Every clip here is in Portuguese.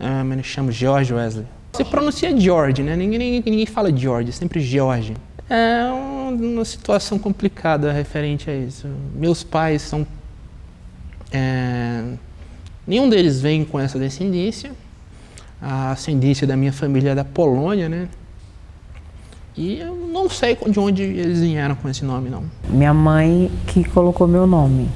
Me chamo George Wesley. Se pronuncia George, né? Ninguém fala George, sempre George. É uma situação complicada referente a isso. Meus pais são... nenhum deles vem com essa descendência. A ascendência da minha família é da Polônia, né? E eu não sei de onde eles vieram com esse nome, não. Minha mãe que colocou meu nome.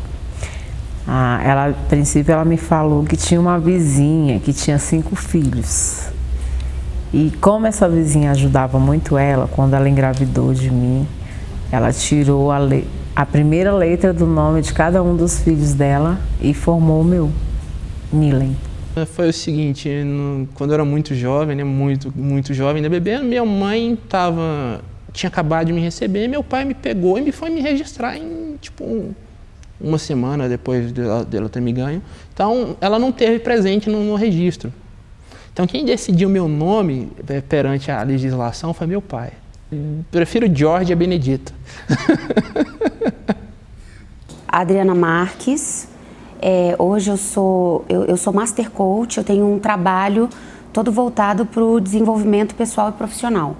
A princípio, ela me falou que tinha uma vizinha que tinha 5 filhos. E como essa vizinha ajudava muito ela, quando ela engravidou de mim, ela tirou a primeira letra do nome de cada um dos filhos dela e formou o meu, Milen. Foi o seguinte, quando eu era muito jovem, né, muito jovem, ainda bebendo, minha mãe tinha acabado de me receber, meu pai me pegou e foi me registrar em, tipo, uma semana depois dela ter me ganho. Então, ela não teve presente no registro. Então, quem decidiu meu nome perante a legislação foi meu pai. Prefiro George a Benedito. Adriana Marques. Hoje eu sou Master Coach, eu tenho um trabalho todo voltado para o desenvolvimento pessoal e profissional.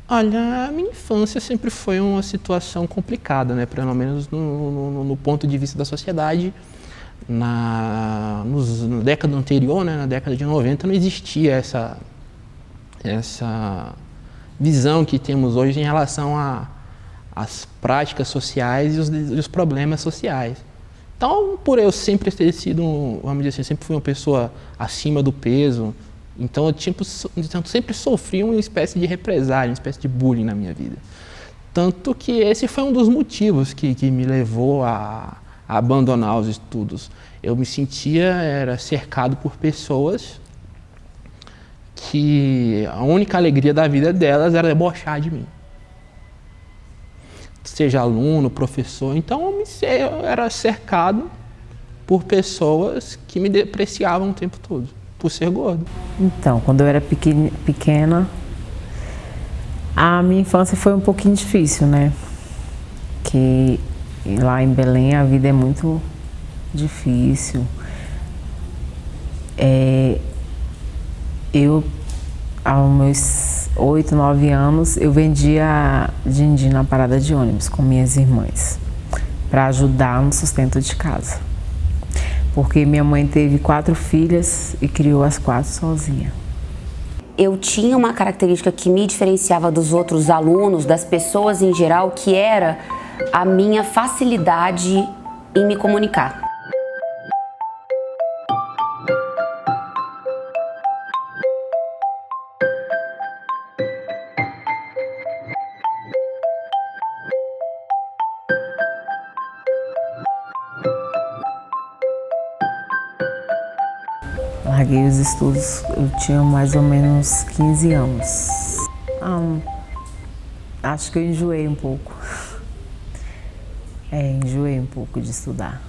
Olha, a minha infância sempre foi uma situação complicada, né? Pelo menos no ponto de vista da sociedade. Na década anterior, né? Na década de 90, não existia essa visão que temos hoje em relação às práticas sociais e os problemas sociais. Então, por eu sempre ter sido, vamos dizer assim, sempre fui uma pessoa acima do peso, então eu sempre sofri uma espécie de represália, uma espécie de bullying na minha vida. Tanto que esse foi um dos motivos que me levou a abandonar os estudos. Eu me sentia cercado por pessoas que a única alegria da vida delas era debochar de mim. Seja aluno, professor, então eu era cercado por pessoas que me depreciavam o tempo todo, por ser gordo. Então, quando eu era pequena, a minha infância foi um pouquinho difícil, né? Que lá em Belém a vida é muito difícil. Eu, aos meus 8, 9 anos, eu vendia din-din na parada de ônibus com minhas irmãs, para ajudar no sustento de casa. Porque minha mãe teve 4 filhas e criou as 4 sozinha. Eu tinha uma característica que me diferenciava dos outros alunos, das pessoas em geral, que era a minha facilidade em me comunicar. Larguei os estudos, eu tinha mais ou menos 15 anos. Acho que eu enjoei um pouco. Enjoei um pouco de estudar.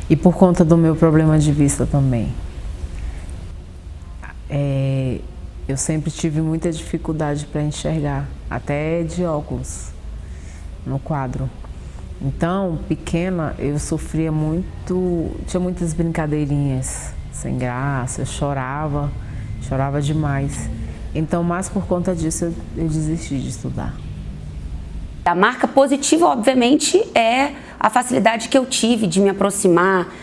E por conta do meu problema de vista também. Eu sempre tive muita dificuldade para enxergar, até de óculos, no quadro. Então, pequena, eu sofria muito, tinha muitas brincadeirinhas sem graça, eu chorava demais. Então, mais por conta disso, eu desisti de estudar. A marca positiva, obviamente, é a facilidade que eu tive de me aproximar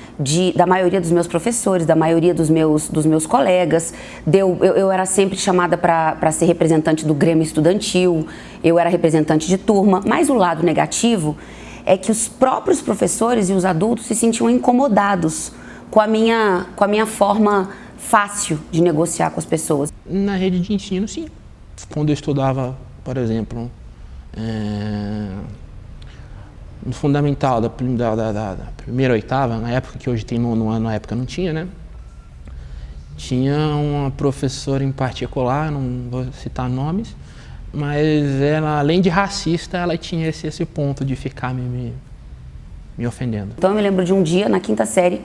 da maioria dos meus professores, da maioria dos meus colegas. Eu era sempre chamada para ser representante do Grêmio Estudantil, eu era representante de turma, mas o lado negativo é que os próprios professores e os adultos se sentiam incomodados com a minha forma fácil de negociar com as pessoas. Na rede de ensino, sim. Quando eu estudava, por exemplo, no fundamental da primeira oitava, na época que hoje tem nono ano, na época não tinha, né? Tinha uma professora em particular, não vou citar nomes, mas ela, além de racista, ela tinha esse ponto de ficar me ofendendo. Então eu me lembro de um dia, na 5ª série,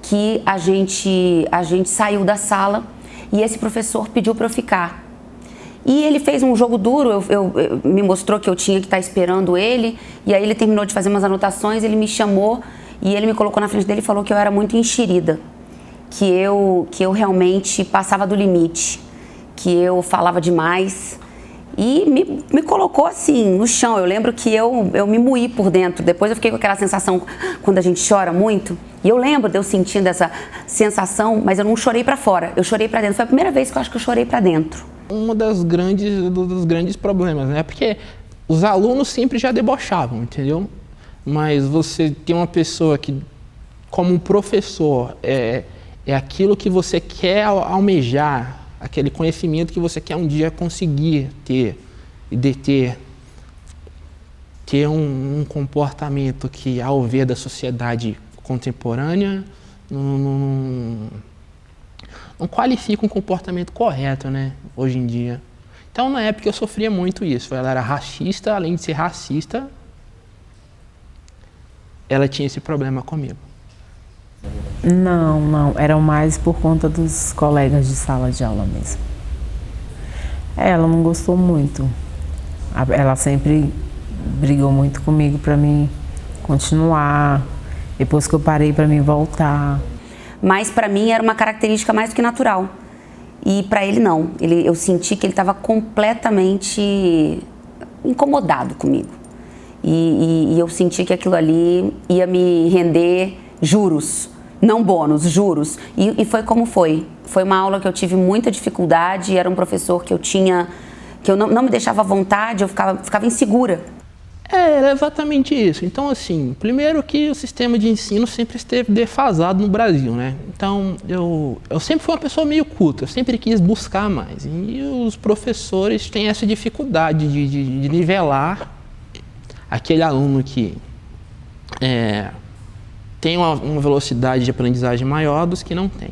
que a gente saiu da sala e esse professor pediu para eu ficar. E ele fez um jogo duro, me mostrou que eu tinha que estar esperando ele, e aí ele terminou de fazer umas anotações, ele me chamou e ele me colocou na frente dele e falou que eu era muito enxerida. que eu realmente passava do limite, que eu falava demais e me colocou assim no chão. Eu lembro que eu me moí por dentro. Depois eu fiquei com aquela sensação quando a gente chora muito. E eu lembro de eu sentindo essa sensação, mas eu não chorei para fora, eu chorei para dentro. Foi a primeira vez que eu acho que eu chorei para dentro. Dos grandes problemas, né? Porque os alunos sempre já debochavam, entendeu? Mas você tem uma pessoa que, como um professor, é aquilo que você quer almejar, aquele conhecimento que você quer um dia conseguir ter e deter, ter um comportamento que, ao ver da sociedade contemporânea, não qualifica um comportamento correto, né, hoje em dia. Então, na época, eu sofria muito isso. Ela era racista, além de ser racista, ela tinha esse problema comigo. Não, era mais por conta dos colegas de sala de aula mesmo. Ela não gostou muito. Ela sempre brigou muito comigo para mim continuar, depois que eu parei para mim voltar. Mas para mim era uma característica mais do que natural. E para ele não. Eu senti que ele estava completamente incomodado comigo. E eu senti que aquilo ali ia me render juros, não bônus, juros. E foi como foi. Foi uma aula que eu tive muita dificuldade, era um professor que eu não me deixava à vontade, eu ficava insegura. Era exatamente isso. Então, assim, primeiro que o sistema de ensino sempre esteve defasado no Brasil, né? Então, eu sempre fui uma pessoa meio culta, eu sempre quis buscar mais. E os professores têm essa dificuldade de nivelar aquele aluno que tem uma velocidade de aprendizagem maior dos que não tem.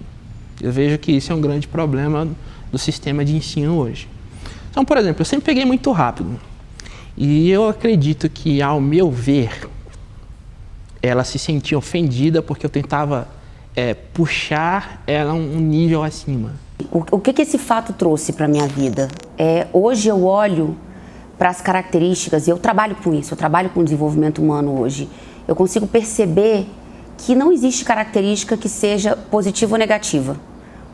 Eu vejo que isso é um grande problema do sistema de ensino hoje. Então, por exemplo, eu sempre peguei muito rápido. E eu acredito que, ao meu ver, ela se sentia ofendida porque eu tentava puxar ela um nível acima. O que esse fato trouxe para a minha vida? Hoje eu olho para as características, e eu trabalho com isso, eu trabalho com desenvolvimento humano hoje. Eu consigo perceber que não existe característica que seja positiva ou negativa.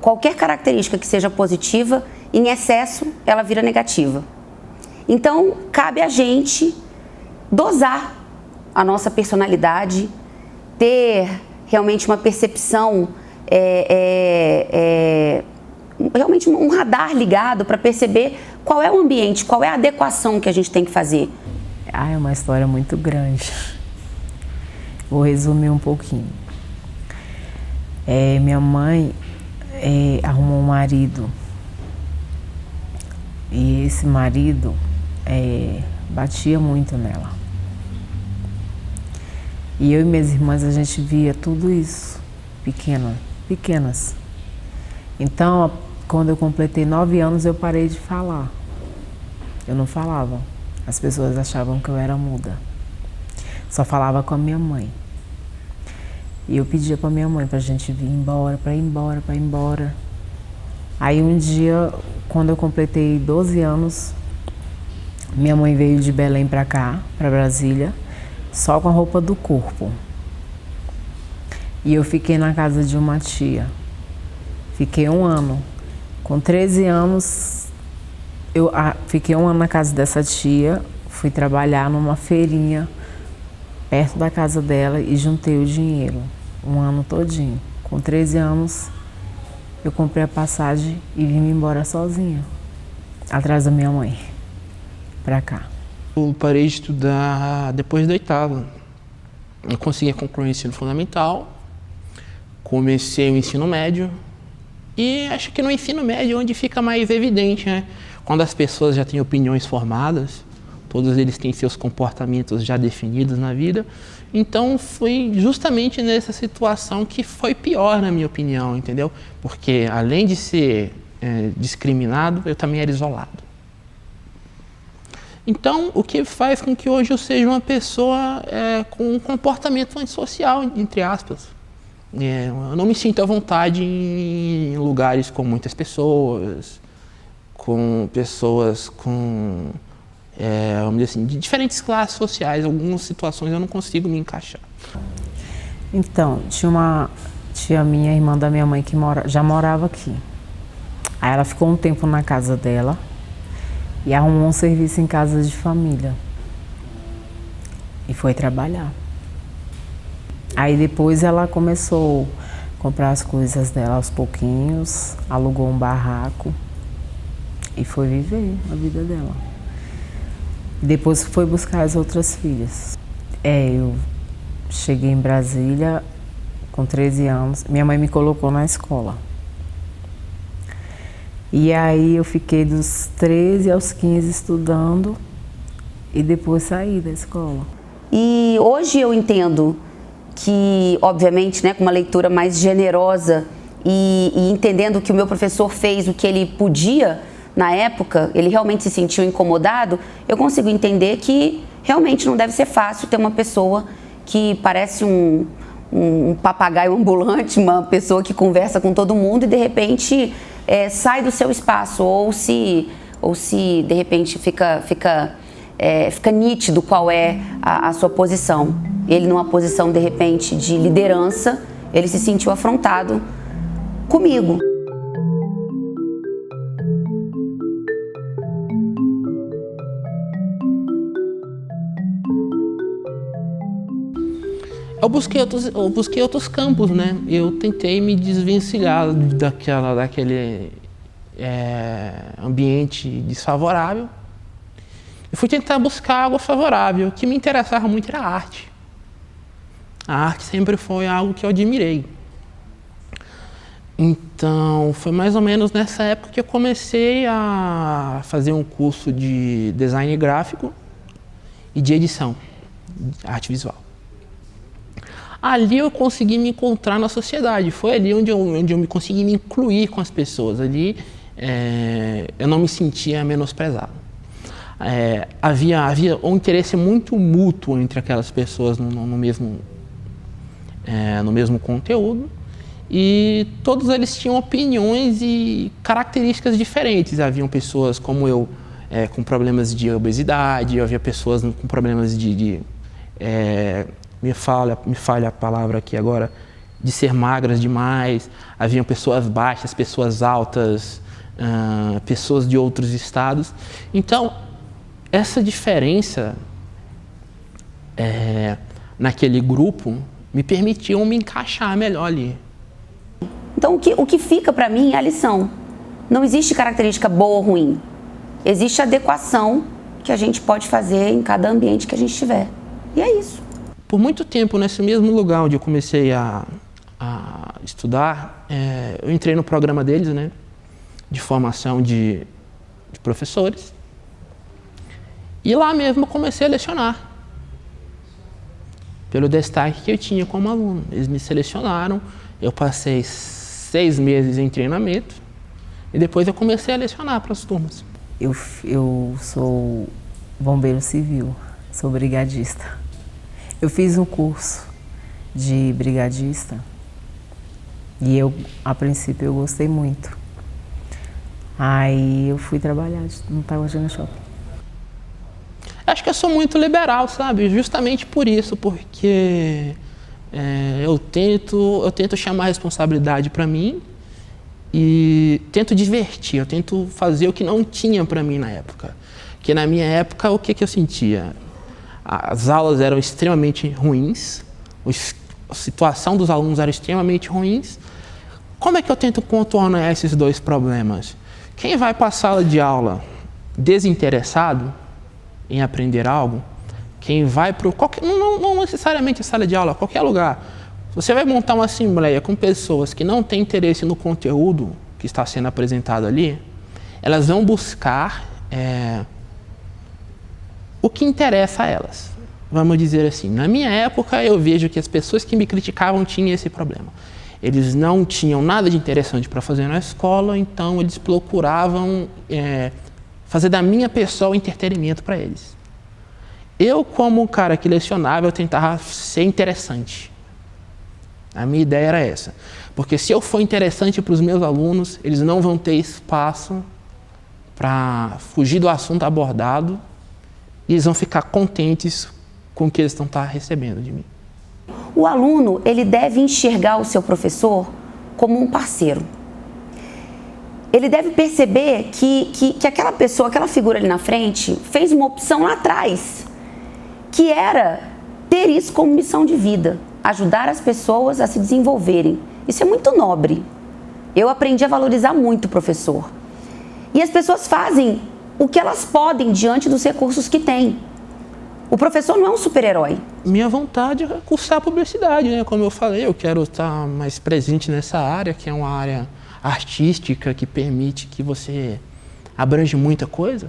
Qualquer característica que seja positiva, em excesso, ela vira negativa. Então, cabe a gente dosar a nossa personalidade, ter realmente uma percepção, realmente um radar ligado para perceber qual é o ambiente, qual é a adequação que a gente tem que fazer. É uma história muito grande. Vou resumir um pouquinho. Minha mãe arrumou um marido. E esse marido batia muito nela. E eu e minhas irmãs, a gente via tudo isso, pequenas. Então, quando eu completei 9 anos, eu parei de falar. Eu não falava. As pessoas achavam que eu era muda. Só falava com a minha mãe. E eu pedia para minha mãe pra gente vir embora, para ir embora. Aí um dia, quando eu completei 12 anos, minha mãe veio de Belém para cá, para Brasília, só com a roupa do corpo. E eu fiquei na casa de uma tia. Fiquei 1 ano. Com 13 anos, eu fiquei 1 ano na casa dessa tia, fui trabalhar numa feirinha perto da casa dela e juntei o dinheiro, 1 ano todinho. Com 13 anos, eu comprei a passagem e vim embora sozinha, atrás da minha mãe, pra cá. Eu parei de estudar depois da 8ª. Eu consegui concluir o ensino fundamental, comecei o ensino médio e acho que no ensino médio é onde fica mais evidente, né? Quando as pessoas já têm opiniões formadas, todos eles têm seus comportamentos já definidos na vida. Então, foi justamente nessa situação que foi pior, na minha opinião, entendeu? Porque, além de ser discriminado, eu também era isolado. Então, o que faz com que hoje eu seja uma pessoa com um comportamento antissocial, entre aspas. Eu não me sinto à vontade em lugares com muitas pessoas, com pessoas com... vamos dizer assim, de diferentes classes sociais. Algumas situações eu não consigo me encaixar. Então, tinha tia minha, irmã da minha mãe, que já morava aqui. Aí ela ficou um tempo na casa dela e arrumou um serviço em casa de família. E foi trabalhar. Aí depois ela começou a comprar as coisas dela aos pouquinhos, alugou um barraco e foi viver a vida dela. Depois foi buscar as outras filhas. Eu cheguei em Brasília com 13 anos, minha mãe me colocou na escola. E aí eu fiquei dos 13 aos 15 estudando e depois saí da escola. E hoje eu entendo que, obviamente, né, com uma leitura mais generosa e entendendo que o meu professor fez o que ele podia na época, ele realmente se sentiu incomodado, eu consigo entender que realmente não deve ser fácil ter uma pessoa que parece um papagaio ambulante, uma pessoa que conversa com todo mundo e de repente sai do seu espaço ou se de repente fica nítido qual é a sua posição. Ele numa posição de repente de liderança, ele se sentiu afrontado comigo. Eu busquei outros campos, né? Eu tentei me desvencilhar daquele ambiente desfavorável. Eu fui tentar buscar algo favorável. O que me interessava muito era a arte. A arte sempre foi algo que eu admirei. Então, foi mais ou menos nessa época que eu comecei a fazer um curso de design gráfico e de edição, arte visual. Ali eu consegui me encontrar na sociedade, foi ali onde eu me consegui me incluir com as pessoas. Ali eu não me sentia menosprezado. Havia um interesse muito mútuo entre aquelas pessoas no mesmo conteúdo e todos eles tinham opiniões e características diferentes. Haviam pessoas como eu com problemas de obesidade, havia pessoas com problemas me falha a palavra aqui agora, de ser magras demais, haviam pessoas baixas, pessoas altas, pessoas de outros estados. Então, essa diferença naquele grupo me permitiu me encaixar melhor ali. Então, o que fica para mim é a lição. Não existe característica boa ou ruim. Existe adequação que a gente pode fazer em cada ambiente que a gente estiver. E é isso. Por muito tempo, nesse mesmo lugar onde eu comecei a estudar, eu entrei no programa deles, né, de formação de professores. E lá mesmo eu comecei a lecionar, pelo destaque que eu tinha como aluno. Eles me selecionaram, eu passei 6 meses em treinamento e depois eu comecei a lecionar para as turmas. Eu sou bombeiro civil, sou brigadista. Eu fiz um curso de brigadista e a princípio, eu gostei muito. Aí eu fui trabalhar no Taguatinga Shopping. Acho que eu sou muito liberal, sabe? Justamente por isso, porque eu tento chamar a responsabilidade para mim e tento divertir, eu tento fazer o que não tinha para mim na época. Porque na minha época, o que eu sentia? As aulas eram extremamente ruins, a situação dos alunos era extremamente ruins. Como é que eu tento contornar esses dois problemas? Quem vai para a sala de aula desinteressado em aprender algo, quem vai para não necessariamente a sala de aula, qualquer lugar, você vai montar uma assembleia com pessoas que não têm interesse no conteúdo que está sendo apresentado ali, elas vão buscar o que interessa a elas. Vamos dizer assim, na minha época eu vejo que as pessoas que me criticavam tinham esse problema. Eles não tinham nada de interessante para fazer na escola, então eles procuravam fazer da minha pessoa entretenimento para eles. Eu, como um cara que lecionava, eu tentava ser interessante. A minha ideia era essa. Porque se eu for interessante para os meus alunos, eles não vão ter espaço para fugir do assunto abordado e eles vão ficar contentes com o que eles estão recebendo de mim. O aluno, ele deve enxergar o seu professor como um parceiro. Ele deve perceber que aquela pessoa, aquela figura ali na frente, fez uma opção lá atrás, que era ter isso como missão de vida, ajudar as pessoas a se desenvolverem. Isso é muito nobre. Eu aprendi a valorizar muito o professor. E as pessoas fazem o que elas podem diante dos recursos que têm. O professor não é um super-herói. Minha vontade é cursar publicidade, né? Como eu falei, eu quero estar mais presente nessa área, que é uma área artística, que permite que você abrange muita coisa.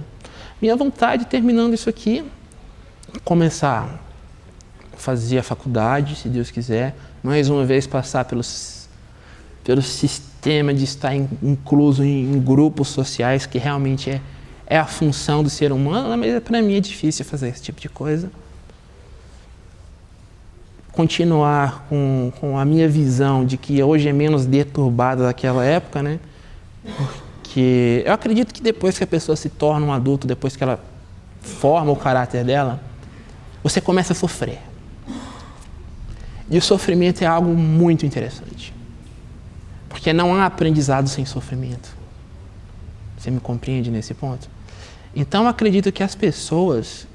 Minha vontade, terminando isso aqui, começar a fazer a faculdade, se Deus quiser, mais uma vez passar pelo sistema de estar incluso em grupos sociais, que realmente é a função do ser humano, mas para mim é difícil fazer esse tipo de coisa. Continuar com a minha visão de que hoje é menos deturbada daquela época, né? Porque eu acredito que depois que a pessoa se torna um adulto, depois que ela forma o caráter dela, você começa a sofrer. E o sofrimento é algo muito interessante. Porque não há aprendizado sem sofrimento. Você me compreende nesse ponto? Então, eu acredito que as pessoas,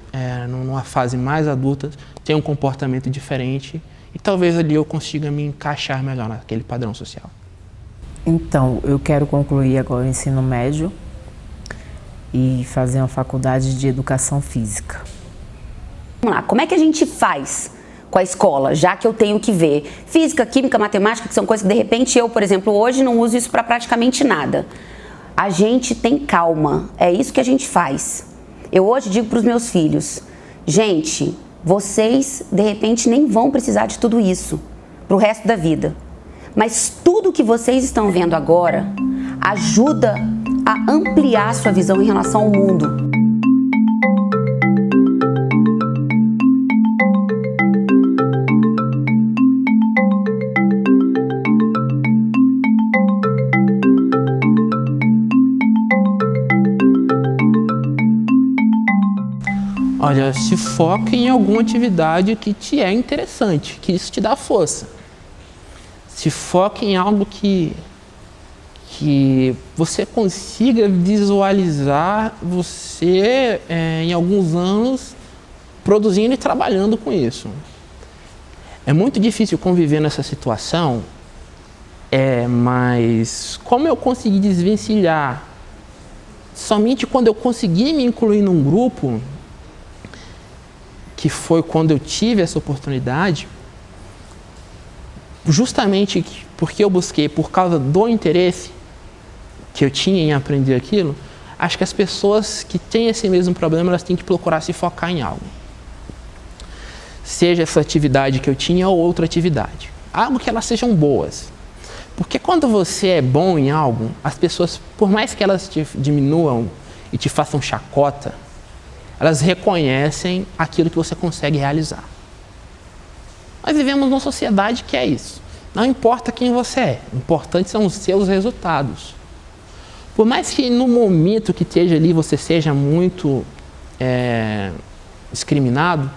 numa fase mais adulta, têm um comportamento diferente e talvez ali eu consiga me encaixar melhor naquele padrão social. Então, eu quero concluir agora o ensino médio e fazer uma faculdade de educação física. Vamos lá, como é que a gente faz com a escola, já que eu tenho que ver física, química, matemática, que são coisas que de repente eu, por exemplo, hoje não uso isso para praticamente nada. A gente tem calma, é isso que a gente faz. Eu hoje digo para os meus filhos, gente, vocês de repente nem vão precisar de tudo isso para o resto da vida. Mas tudo que vocês estão vendo agora ajuda a ampliar sua visão em relação ao mundo. Olha, se foca em alguma atividade que te é interessante, que isso te dá força. Se foca em algo que você consiga visualizar você em alguns anos produzindo e trabalhando com isso. É muito difícil conviver nessa situação, mas como eu consegui desvencilhar somente quando eu consegui me incluir num grupo, que foi quando eu tive essa oportunidade, justamente porque eu busquei por causa do interesse que eu tinha em aprender aquilo, acho que as pessoas que têm esse mesmo problema, elas têm que procurar se focar em algo. Seja essa atividade que eu tinha ou outra atividade. Algo que elas sejam boas. Porque quando você é bom em algo, as pessoas, por mais que elas te diminuam e te façam chacota, elas reconhecem aquilo que você consegue realizar. Nós vivemos numa sociedade que é isso. Não importa quem você é, o importante são os seus resultados. Por mais que no momento que esteja ali você seja muito discriminado,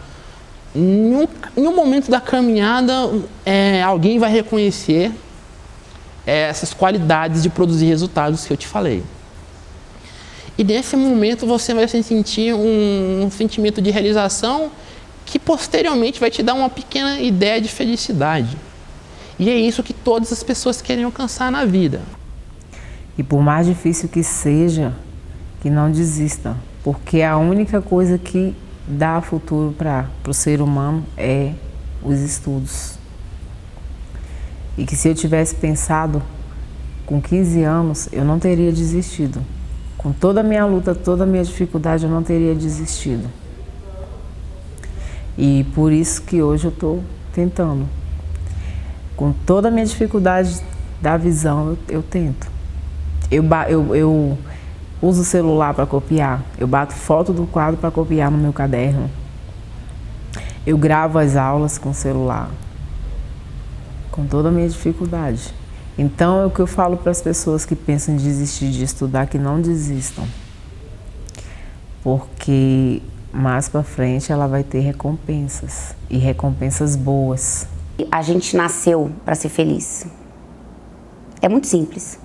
em um momento da caminhada alguém vai reconhecer essas qualidades de produzir resultados que eu te falei. E nesse momento você vai sentir um sentimento de realização que posteriormente vai te dar uma pequena ideia de felicidade. E é isso que todas as pessoas querem alcançar na vida. E por mais difícil que seja, que não desista, porque a única coisa que dá futuro para o ser humano é os estudos. E que se eu tivesse pensado com 15 anos, eu não teria desistido. Com toda a minha luta, toda a minha dificuldade, eu não teria desistido. E por isso que hoje eu estou tentando. Com toda a minha dificuldade da visão, eu tento. Eu uso o celular para copiar. Eu bato foto do quadro para copiar no meu caderno. Eu gravo as aulas com o celular. Com toda a minha dificuldade. Então, é o que eu falo para as pessoas que pensam em desistir de estudar, que não desistam. Porque mais para frente ela vai ter recompensas, e recompensas boas. A gente nasceu para ser feliz. É muito simples.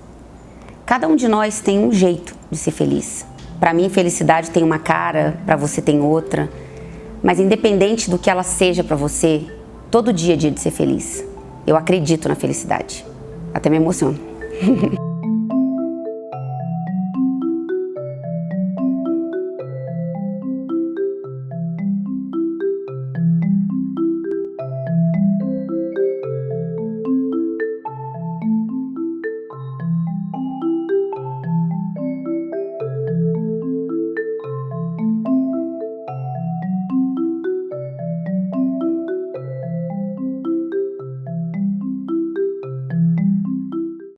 Cada um de nós tem um jeito de ser feliz. Para mim, felicidade tem uma cara, para você tem outra. Mas independente do que ela seja para você, todo dia é dia de ser feliz. Eu acredito na felicidade. Até me emociono.